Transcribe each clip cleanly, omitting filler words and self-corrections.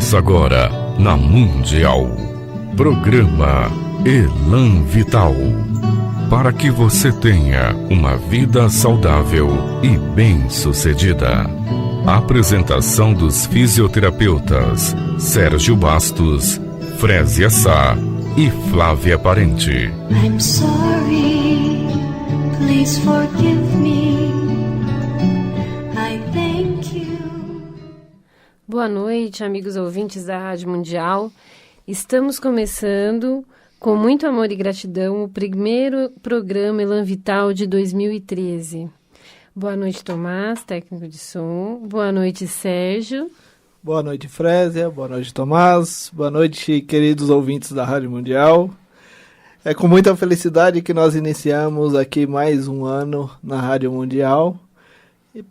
Começa agora na Mundial. Programa Elan Vital. Para que você tenha uma vida saudável e bem-sucedida. Apresentação dos fisioterapeutas Sérgio Bastos, Frésia Sá e Flávia Parente. I'm sorry, please forgive me. I thank you. Boa noite, amigos ouvintes da Rádio Mundial. Estamos começando, com muito amor e gratidão, o primeiro programa Elan Vital de 2013. Boa noite, Tomás, técnico de som. Boa noite, Sérgio. Boa noite, Frésia. Boa noite, Tomás. Boa noite, queridos ouvintes da Rádio Mundial. É com muita felicidade que nós iniciamos aqui mais um ano na Rádio Mundial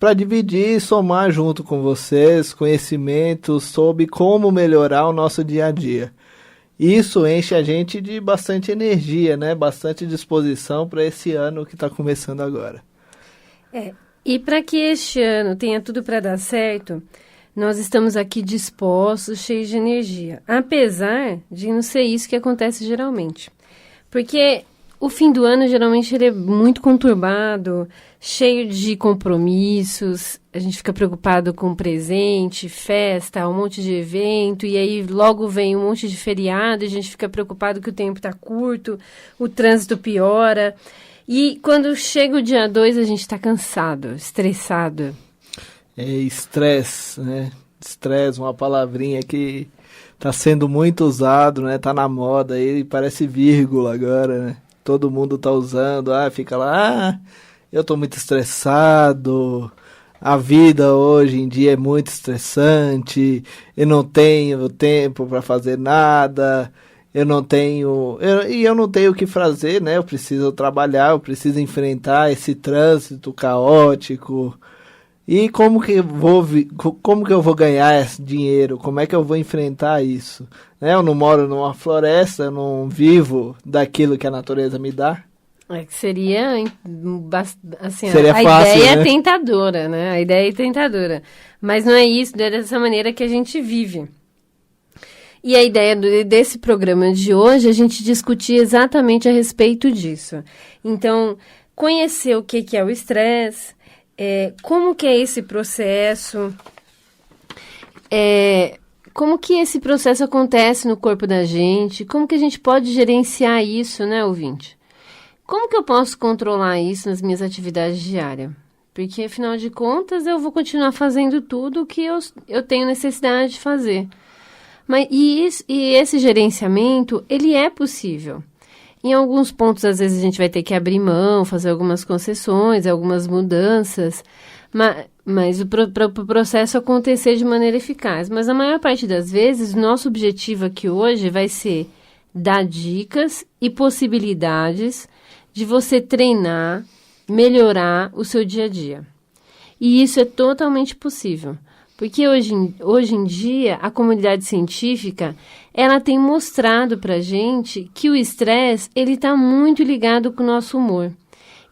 para dividir e somar junto com vocês conhecimentos sobre como melhorar o nosso dia a dia. Isso enche a gente de bastante energia, né? Bastante disposição para esse ano que está começando agora. E para que este ano tenha tudo para dar certo, nós estamos aqui dispostos, cheios de energia. Apesar de não ser isso que acontece geralmente. Porque o fim do ano, geralmente, ele é muito conturbado, cheio de compromissos. A gente fica preocupado com presente, festa, um monte de evento. E aí, logo vem um monte de feriado. E a gente fica preocupado que o tempo está curto, o trânsito piora. E quando chega o dia 2, a gente está cansado, estressado. É estresse, né? Estresse, uma palavrinha que está sendo muito usado, né? Tá na moda aí, parece vírgula agora, né? Todo mundo tá usando, fica lá, eu tô muito estressado, a vida hoje em dia é muito estressante, eu não tenho tempo para fazer nada, eu não tenho o que fazer, né? Eu preciso trabalhar, eu preciso enfrentar esse trânsito caótico. E como que eu vou ganhar esse dinheiro? Como é que eu vou enfrentar isso? Né? Eu não moro numa floresta, eu não vivo daquilo que a natureza me dá. Seria, assim, seria a fácil, ideia né? é tentadora, né? A ideia é tentadora. Mas não é isso, é dessa maneira que a gente vive. E a ideia desse programa de hoje é a gente discutir exatamente a respeito disso. Então, conhecer o que é o estresse, como que é esse processo, como que esse processo acontece no corpo da gente, como que a gente pode gerenciar isso, né, ouvinte? Como que eu posso controlar isso nas minhas atividades diárias? Porque, afinal de contas, eu vou continuar fazendo tudo o que eu tenho necessidade de fazer. E esse gerenciamento, ele é possível. Em alguns pontos, às vezes, a gente vai ter que abrir mão, fazer algumas concessões, algumas mudanças, mas para o processo acontecer de maneira eficaz. Mas a maior parte das vezes, o nosso objetivo aqui hoje vai ser dar dicas e possibilidades de você treinar, melhorar o seu dia a dia. E isso é totalmente possível. Porque hoje em dia, a comunidade científica, ela tem mostrado para a gente que o estresse, ele está muito ligado com o nosso humor.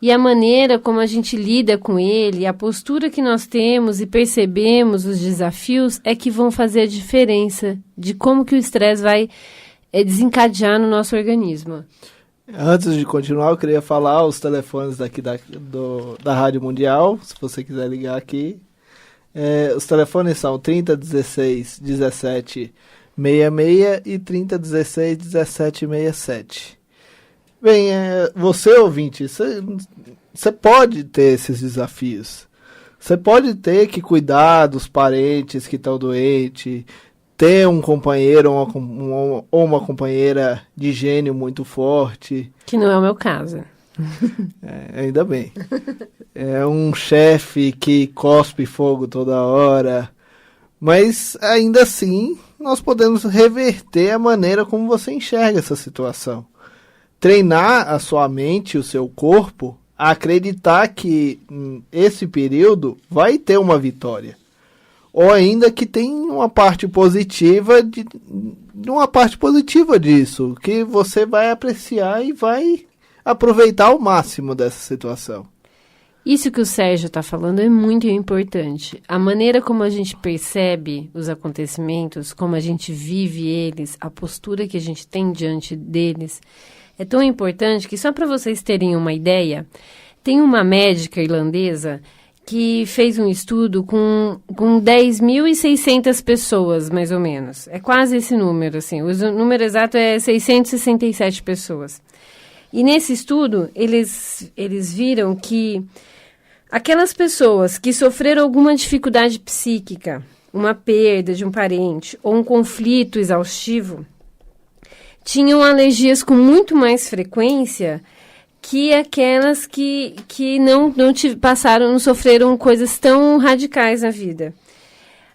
E a maneira como a gente lida com ele, a postura que nós temos e percebemos os desafios, é que vão fazer a diferença de como que o estresse vai desencadear no nosso organismo. Antes de continuar, eu queria falar os telefones daqui da Rádio Mundial, se você quiser ligar aqui. Os telefones são 3016 17 66 e 3016 17 67. Bem, você ouvinte, você pode ter esses desafios. Você pode ter que cuidar dos parentes que estão doentes, ter um companheiro ou uma companheira de gênio muito forte. Que não é o meu caso. Ainda bem. É um chefe que cospe fogo toda hora. Mas ainda assim, nós podemos reverter a maneira como você enxerga essa situação. Treinar a sua mente e o seu corpo a acreditar que esse período vai ter uma vitória. Ou ainda que tem uma parte positiva disso, que você vai apreciar e vai aproveitar ao máximo dessa situação. Isso que o Sérgio está falando é muito importante. A maneira como a gente percebe os acontecimentos, como a gente vive eles, a postura que a gente tem diante deles, é tão importante que, só para vocês terem uma ideia, tem uma médica irlandesa que fez um estudo com 10.600 pessoas, mais ou menos. É quase esse número, assim. O número exato é 667 pessoas. E nesse estudo, eles viram que aquelas pessoas que sofreram alguma dificuldade psíquica, uma perda de um parente ou um conflito exaustivo, tinham alergias com muito mais frequência que aquelas que não sofreram coisas tão radicais na vida.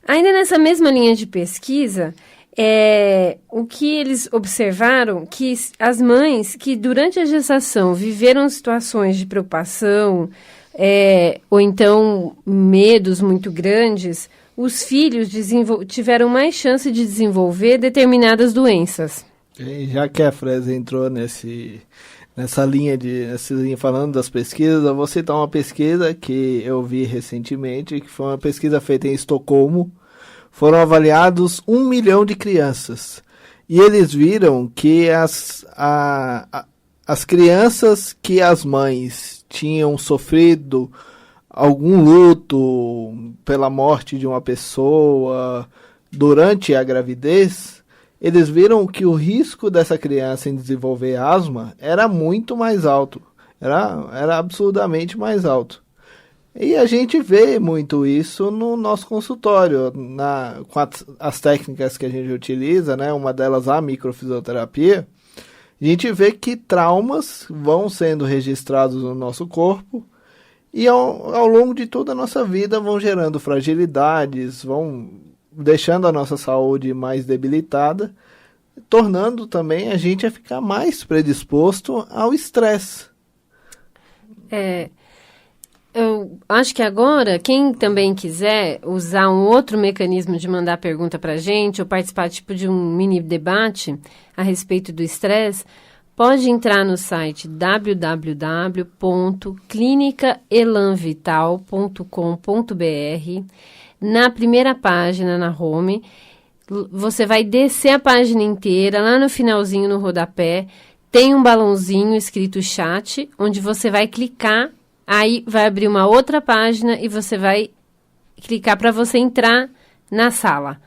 Ainda nessa mesma linha de pesquisa, o que eles observaram, que as mães que durante a gestação viveram situações de preocupação, ou então medos muito grandes, os filhos tiveram mais chance de desenvolver determinadas doenças. E já que a Fresa entrou nessa linha falando das pesquisas, eu vou citar uma pesquisa que eu vi recentemente, que foi uma pesquisa feita em Estocolmo. Foram avaliados 1 milhão de crianças. E eles viram que as crianças que as mães tinham sofrido algum luto pela morte de uma pessoa durante a gravidez, eles viram que o risco dessa criança em desenvolver asma era muito mais alto. Era absurdamente mais alto. E a gente vê muito isso no nosso consultório, com as técnicas que a gente utiliza, né? Uma delas a microfisioterapia. A gente vê que traumas vão sendo registrados no nosso corpo e ao longo de toda a nossa vida vão gerando fragilidades, vão deixando a nossa saúde mais debilitada, tornando também a gente a ficar mais predisposto ao estresse. Eu acho que agora, quem também quiser usar um outro mecanismo de mandar pergunta para a gente ou participar de um mini debate a respeito do estresse, pode entrar no site www.clinicaelanvital.com.br. Na primeira página, na home, você vai descer a página inteira, lá no finalzinho, no rodapé, tem um balãozinho escrito chat, onde você vai clicar, aí vai abrir uma outra página e você vai clicar para você entrar na sala.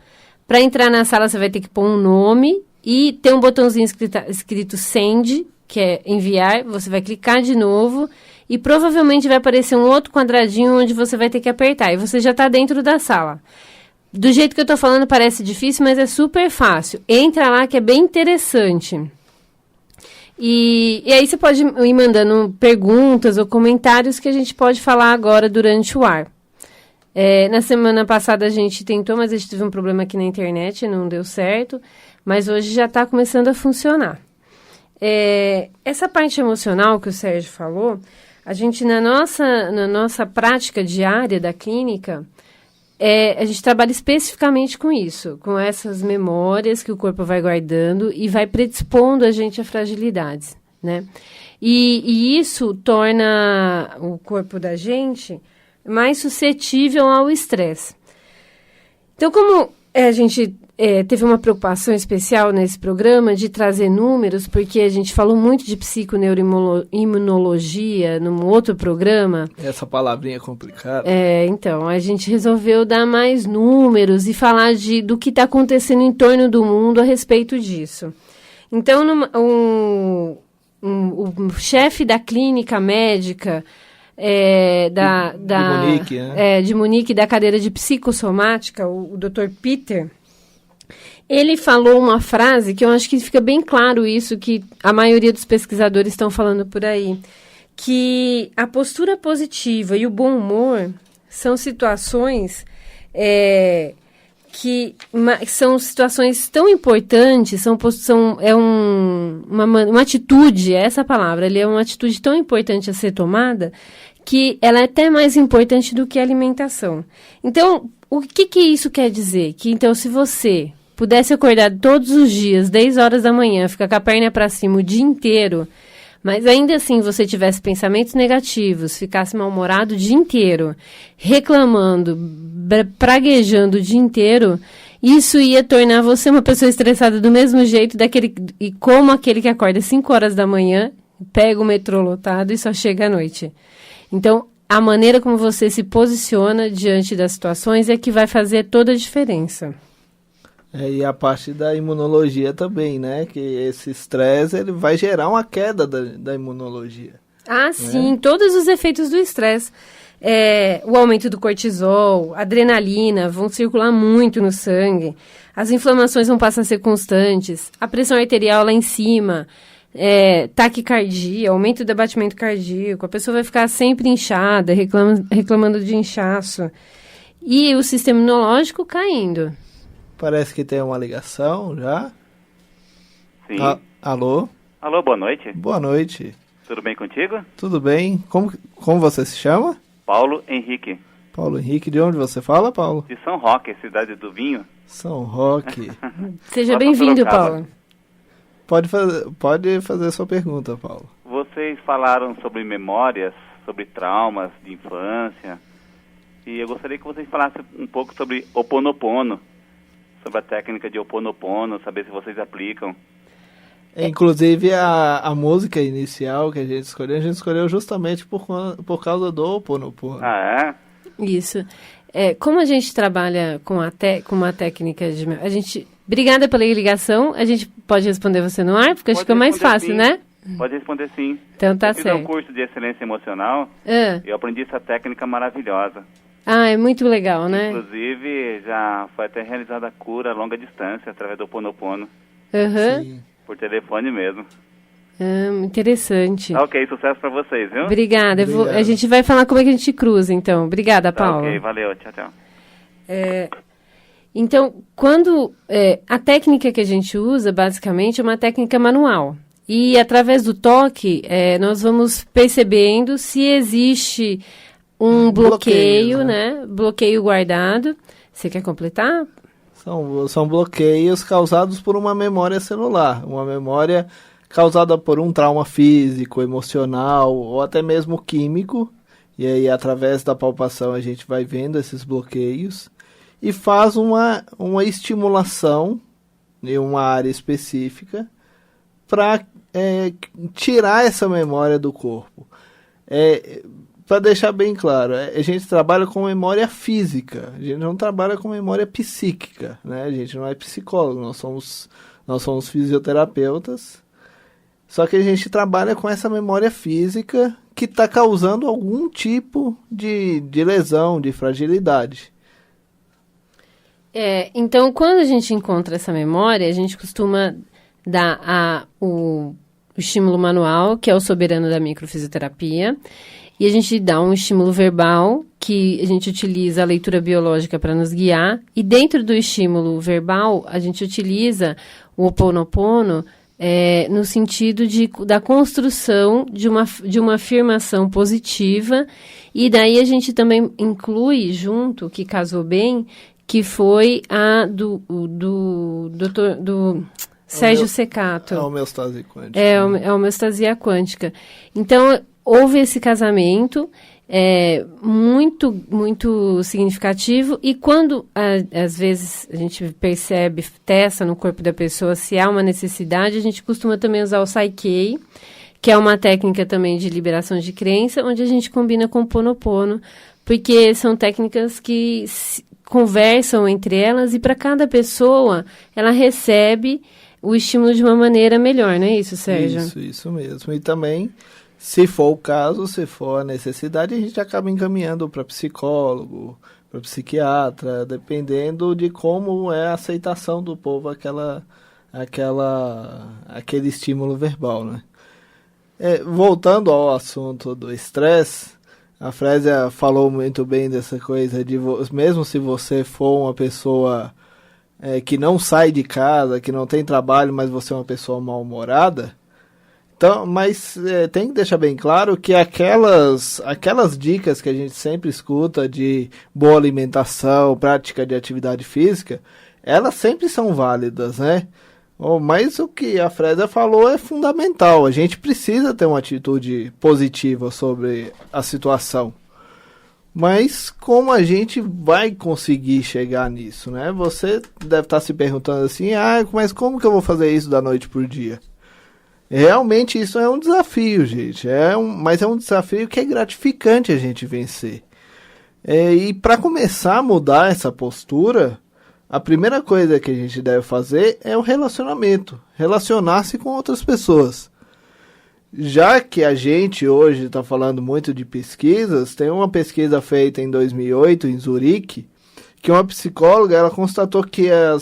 Para entrar na sala, você vai ter que pôr um nome e tem um botãozinho escrito send, que é enviar, você vai clicar de novo e provavelmente vai aparecer um outro quadradinho onde você vai ter que apertar. E você já está dentro da sala. Do jeito que eu estou falando parece difícil, mas é super fácil. Entra lá que é bem interessante. E aí você pode ir mandando perguntas ou comentários que a gente pode falar agora durante o ar. Na semana passada a gente tentou, mas a gente teve um problema aqui na internet, não deu certo. Mas hoje já está começando a funcionar. Essa parte emocional que o Sérgio falou, a gente na nossa prática diária da clínica, a gente trabalha especificamente com isso, com essas memórias que o corpo vai guardando e vai predispondo a gente a fragilidades, né? E isso torna o corpo da gente mais suscetível ao estresse. Então, como a gente teve uma preocupação especial nesse programa de trazer números, porque a gente falou muito de psiconeuroimunologia num outro programa. Essa palavrinha é complicada. Então, a gente resolveu dar mais números e falar do que está acontecendo em torno do mundo a respeito disso. Então, o chefe da clínica médica de Munique, né? De Munique, da cadeira de psicossomática, o Dr. Peter, ele falou uma frase que eu acho que fica bem claro isso, que a maioria dos pesquisadores estão falando por aí, que a postura positiva e o bom humor são situações que são situações tão importantes, uma atitude, essa palavra, é uma atitude tão importante a ser tomada, que ela é até mais importante do que a alimentação. Então, o que isso quer dizer? Que, então, se você pudesse acordar todos os dias, 10 horas da manhã, ficar com a perna para cima o dia inteiro, mas ainda assim você tivesse pensamentos negativos, ficasse mal-humorado o dia inteiro, reclamando, praguejando o dia inteiro, isso ia tornar você uma pessoa estressada do mesmo jeito e como aquele que acorda às 5 horas da manhã, pega o metrô lotado e só chega à noite. Então, a maneira como você se posiciona diante das situações é que vai fazer toda a diferença. E a parte da imunologia também, né? Que esse estresse ele vai gerar uma queda da imunologia. Ah, sim, todos os efeitos do estresse. O aumento do cortisol, adrenalina vão circular muito no sangue, as inflamações vão passar a ser constantes, a pressão arterial lá em cima, taquicardia, aumento do batimento cardíaco, a pessoa vai ficar sempre inchada, reclamando de inchaço, e o sistema imunológico caindo. Parece que tem uma ligação já. Sim. Alô? Alô, boa noite. Boa noite. Tudo bem contigo? Tudo bem? Como você se chama? Paulo Henrique. Paulo Henrique, de onde você fala, Paulo? De São Roque, cidade do vinho. São Roque. Seja bem-vindo, Paulo. Pode fazer sua pergunta, Paulo. Vocês falaram sobre memórias, sobre traumas de infância. E eu gostaria que vocês falassem um pouco sobre Ho Oponopono. Sobre a técnica de Ho Oponopono, saber se vocês aplicam. Inclusive a música inicial que a gente escolheu justamente por causa do Ho Oponopono. Ah, é? Isso. Como a gente trabalha com uma técnica de... Obrigada pela ligação. A gente pode responder você no ar, porque acho que fica mais fácil, sim. né? Pode responder sim. Então tá eu fiz um certo. curso de excelência emocional e eu aprendi essa técnica maravilhosa. Ah, é muito legal, né? Inclusive, já foi até realizada a cura a longa distância através do Ho Oponopono. Aham. Por telefone mesmo. Interessante. Tá ok, sucesso pra vocês, viu? Obrigada. A gente vai falar como é que a gente cruza, então. Obrigada, Tá Paula. ok, valeu, tchau, tchau. Então, a técnica que a gente usa, basicamente, é uma técnica manual. E, através do toque, nós vamos percebendo se existe um bloqueio, né? Bloqueio guardado. Você quer completar? São bloqueios causados por uma memória celular, uma memória causada por um trauma físico, emocional ou até mesmo químico. E aí, através da palpação, a gente vai vendo esses bloqueios e faz uma estimulação em uma área específica para tirar essa memória do corpo. Para deixar bem claro, a gente trabalha com memória física, a gente não trabalha com memória psíquica, né? A gente não é psicólogo, nós somos fisioterapeutas, só que a gente trabalha com essa memória física que está causando algum tipo de lesão, de fragilidade. Então, quando a gente encontra essa memória, a gente costuma dar o estímulo manual, que é o soberano da microfisioterapia, e a gente dá um estímulo verbal, que a gente utiliza a leitura biológica para nos guiar. E dentro do estímulo verbal, a gente utiliza o Ho Oponopono no sentido da construção de uma afirmação positiva. E daí a gente também inclui junto, que casou bem, que foi a do Sérgio Secato. A homeostase quântica. A homeostasia quântica. Então, houve esse casamento muito, muito significativo, e quando, às vezes, a gente percebe, testa no corpo da pessoa se há uma necessidade, a gente costuma também usar o Psyche, que é uma técnica também de liberação de crença, onde a gente combina com o Ponopono, porque são técnicas que conversam entre elas, e para cada pessoa, ela recebe o estímulo de uma maneira melhor, não é isso, Sérgio? Isso mesmo. E também, se for o caso, se for a necessidade, a gente acaba encaminhando para psicólogo, para psiquiatra, dependendo de como é a aceitação do povo aquele estímulo verbal, né? Voltando ao assunto do estresse, a Frésia falou muito bem dessa coisa de mesmo se você for uma pessoa que não sai de casa, que não tem trabalho, mas você é uma pessoa mal-humorada. Então, mas tem que deixar bem claro que aquelas dicas que a gente sempre escuta de boa alimentação, prática de atividade física, elas sempre são válidas, né? Mas o que a Freda falou é fundamental. A gente precisa ter uma atitude positiva sobre a situação. Mas como a gente vai conseguir chegar nisso, né? Você deve estar se perguntando assim, mas como que eu vou fazer isso da noite pro dia? Realmente isso é um desafio, gente. Mas é um desafio que é gratificante a gente vencer. E para começar a mudar essa postura, a primeira coisa que a gente deve fazer é o relacionamento. Relacionar-se com outras pessoas. Já que a gente hoje está falando muito de pesquisas, tem uma pesquisa feita em 2008 em Zurique, que uma psicóloga ela constatou que ela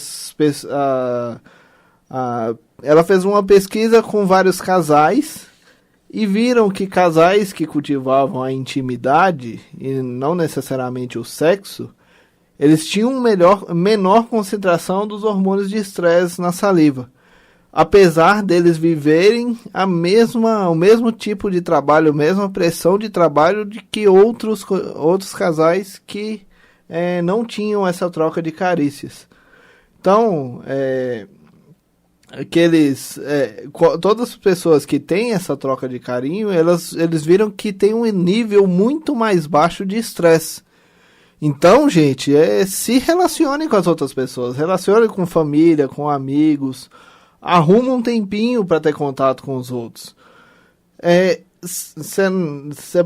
fez uma pesquisa com vários casais e viram que casais que cultivavam a intimidade e não necessariamente o sexo, eles tinham menor concentração dos hormônios de estresse na saliva. Apesar deles viverem o mesmo tipo de trabalho, a mesma pressão de trabalho de que outros casais que não tinham essa troca de carícias. Então, todas as pessoas que têm essa troca de carinho, eles viram que tem um nível muito mais baixo de estresse. Então, gente, se relacione com as outras pessoas, relacione com família, com amigos, arruma um tempinho para ter contato com os outros.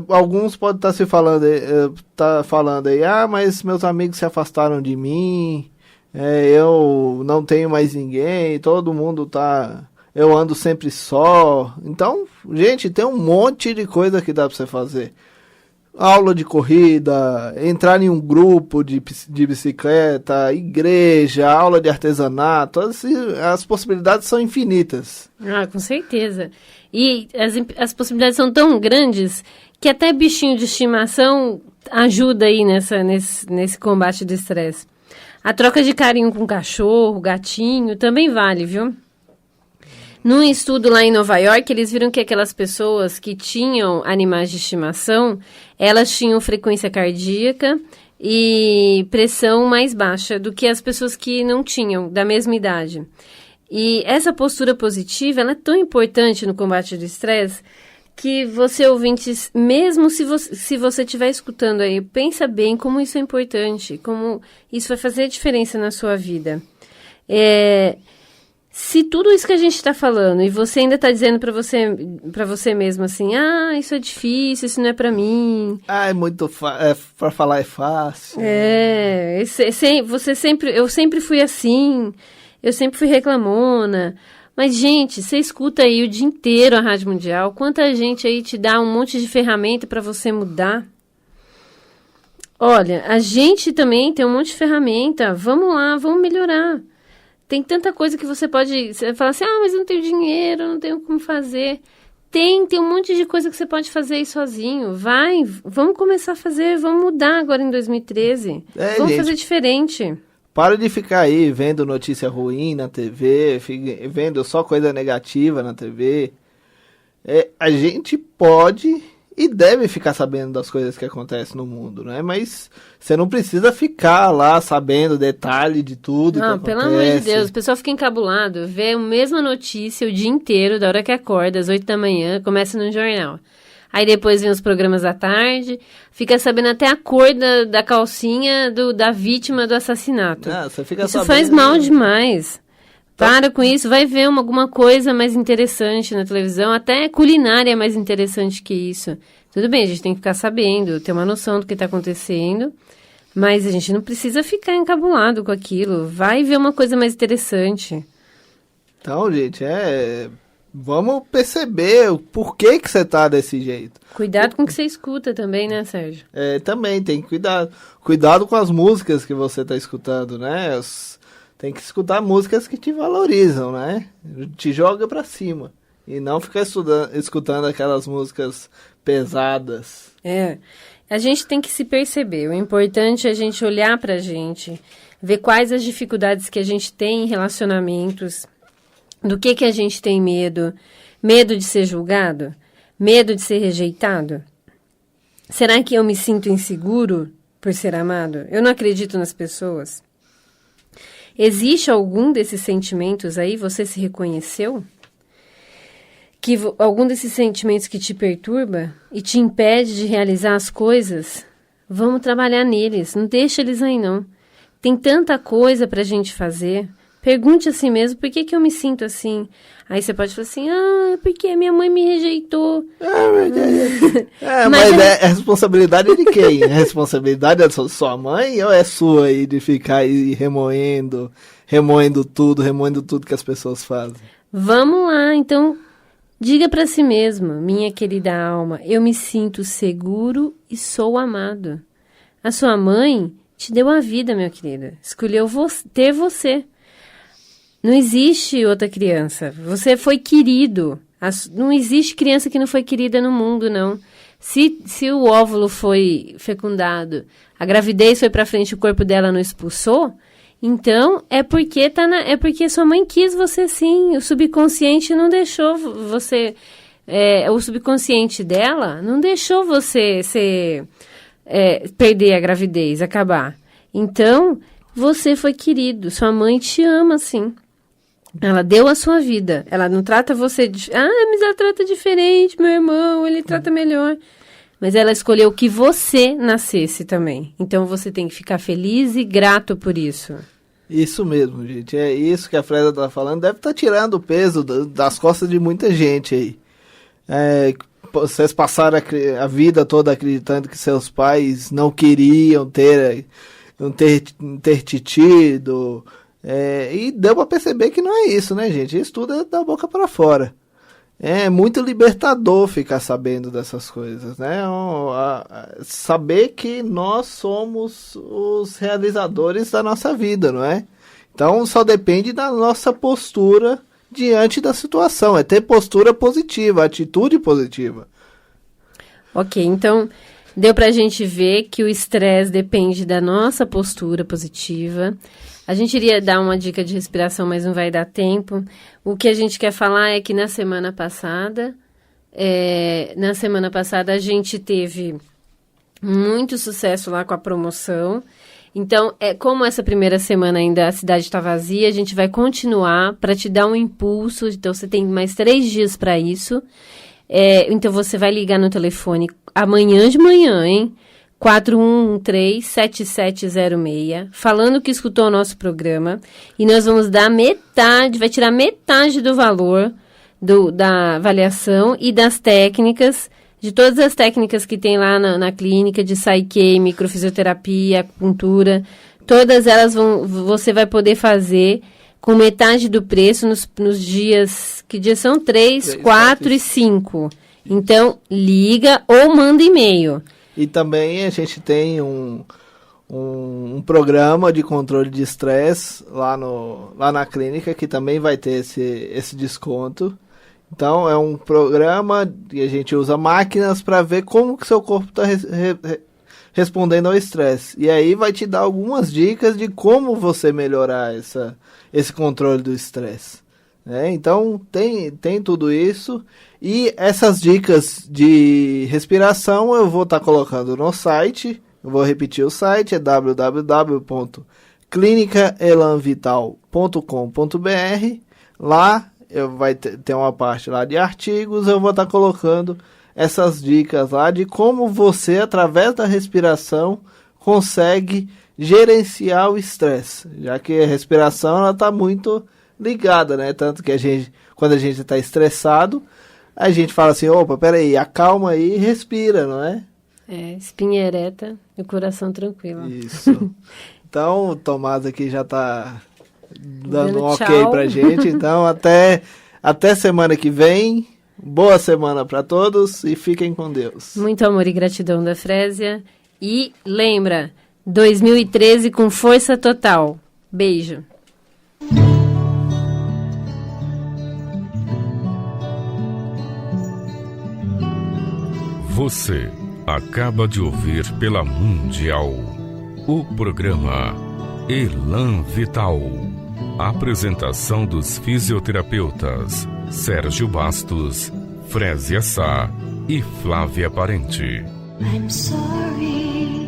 Alguns podem estar falando aí, mas meus amigos se afastaram de mim, eu não tenho mais ninguém, todo mundo eu ando sempre só. Então, gente, tem um monte de coisa que dá para você fazer. Aula de corrida, entrar em um grupo de bicicleta, igreja, aula de artesanato, as possibilidades são infinitas. Com certeza. E as possibilidades são tão grandes que até bichinho de estimação ajuda aí nesse combate do estresse. A troca de carinho com cachorro, gatinho, também vale, viu? Num estudo lá em Nova York, eles viram que aquelas pessoas que tinham animais de estimação, elas tinham frequência cardíaca e pressão mais baixa do que as pessoas que não tinham, da mesma idade. E essa postura positiva, ela é tão importante no combate do estresse, que você, ouvintes, mesmo se você estiver escutando aí, pensa bem como isso é importante, como isso vai fazer diferença na sua vida. Se tudo isso que a gente está falando e você ainda está dizendo para você mesmo assim, isso é difícil, isso não é para mim. É muito para falar é fácil. Eu sempre fui assim, eu sempre fui reclamona. Mas, gente, você escuta aí o dia inteiro a Rádio Mundial, quanta gente aí te dá um monte de ferramenta para você mudar. Olha, a gente também tem um monte de ferramenta, vamos lá, vamos melhorar. Tem tanta coisa que você pode falar assim, mas eu não tenho dinheiro, não tenho como fazer. Tem um monte de coisa que você pode fazer aí sozinho. Vamos começar a fazer, vamos mudar agora em 2013. Vamos fazer diferente. Para de ficar aí vendo notícia ruim na TV, vendo só coisa negativa na TV. A gente pode e deve ficar sabendo das coisas que acontecem no mundo, né? Mas você não precisa ficar lá sabendo detalhe de tudo que acontece. Pelo amor de Deus, o pessoal fica encabulado, vê a mesma notícia o dia inteiro, da hora que acorda, às 8 da manhã, começa no jornal. Aí depois vem os programas à tarde, fica sabendo até a cor da calcinha da vítima do assassinato. Você fica isso faz mal demais. Para com isso, vai ver alguma coisa mais interessante na televisão, até culinária é mais interessante que isso. Tudo bem, a gente tem que ficar sabendo, ter uma noção do que está acontecendo, mas a gente não precisa ficar encabulado com aquilo. Vai ver uma coisa mais interessante. Então, gente, vamos perceber o porquê que você tá desse jeito. Cuidado com o que você escuta também, né, Sérgio? Também tem que cuidar. Cuidado com as músicas que você tá escutando, né? Tem que escutar músicas que te valorizam, né? Te joga pra cima. E não ficar escutando aquelas músicas pesadas. A gente tem que se perceber. O importante é a gente olhar pra gente, ver quais as dificuldades que a gente tem em relacionamentos, do que a gente tem medo. Medo de ser julgado? Medo de ser rejeitado? Será que eu me sinto inseguro por ser amado? Eu não acredito nas pessoas? Existe algum desses sentimentos aí? Você se reconheceu? Algum desses sentimentos que te perturba e te impede de realizar as coisas? Vamos trabalhar neles, não deixa eles aí não. Tem tanta coisa pra gente fazer. Pergunte a si mesmo, por que eu me sinto assim? Aí você pode falar assim, é porque minha mãe me rejeitou. Mas é responsabilidade de quem? É responsabilidade da sua mãe ou é sua aí de ficar aí remoendo tudo que as pessoas fazem? Vamos lá, então, diga pra si mesmo, minha querida alma, eu me sinto seguro e sou amado. A sua mãe te deu a vida, meu querido. Escolheu ter você. Não existe outra criança. Você foi querido. Não existe criança que não foi querida no mundo, não. Se o óvulo foi fecundado, a gravidez foi pra frente, o corpo dela não expulsou, então é porque sua mãe quis você sim. O subconsciente não deixou você... o subconsciente dela não deixou você perder a gravidez, acabar. Então, você foi querido. Sua mãe te ama, sim. Ela deu a sua vida. Ela não trata você mas ela trata diferente, meu irmão, ele trata melhor. Mas ela escolheu que você nascesse também. Então você tem que ficar feliz e grato por isso. Isso mesmo, gente. É isso que a Freda tá falando. Deve estar tirando o peso das costas de muita gente aí. Vocês passaram a vida toda acreditando que seus pais não queriam ter te tido... e deu pra perceber que não é isso, né, gente? Isso tudo é da boca para fora. É muito libertador ficar sabendo dessas coisas, né? Saber que nós somos os realizadores da nossa vida, não é? Então só depende da nossa postura diante da situação. É ter postura positiva, atitude positiva. Ok, então... Deu pra gente ver que o estresse depende da nossa postura positiva. A gente iria dar uma dica de respiração, mas não vai dar tempo. O que a gente quer falar é que na semana passada a gente teve muito sucesso lá com a promoção. Então, como essa primeira semana ainda a cidade está vazia, a gente vai continuar para te dar um impulso. Então, você tem mais 3 dias para isso. Então, você vai ligar no telefone amanhã de manhã, hein? 4113-7706, falando que escutou o nosso programa. E nós vamos dar vai tirar metade do valor da avaliação e das técnicas, de todas as técnicas que tem lá na clínica, de Psyche, microfisioterapia, acupuntura. Todas elas você vai poder fazer com metade do preço nos dias... Que dias são? 3, 4 e 5. Então, liga ou manda e-mail. E também a gente tem um programa de controle de estresse lá na clínica, que também vai ter esse desconto. Então, é um programa que a gente usa máquinas para ver como que seu corpo está respondendo ao estresse. E aí vai te dar algumas dicas de como você melhorar esse controle do estresse. Então, tem tudo isso. E essas dicas de respiração eu vou estar colocando no site. Eu vou repetir o site, é www.clinicaelanvital.com.br. Lá vai ter uma parte lá de artigos. Eu vou estar colocando essas dicas lá de como você, através da respiração, consegue gerenciar o estresse. Já que a respiração ela está muito ligada, né? Tanto que quando a gente está estressado, a gente fala assim, opa, peraí, acalma aí e respira, não é? Espinha ereta e o coração tranquilo. Isso. Então, o Tomás aqui já está dando um ok tchau pra gente. Então, até semana que vem. Boa semana para todos e fiquem com Deus. Muito amor e gratidão da Frésia. E lembra, 2013 com força total. Beijo. Você acaba de ouvir pela Mundial o programa Elan Vital. Apresentação dos fisioterapeutas Sérgio Bastos, Frésia Sá e Flávia Parente. I'm sorry.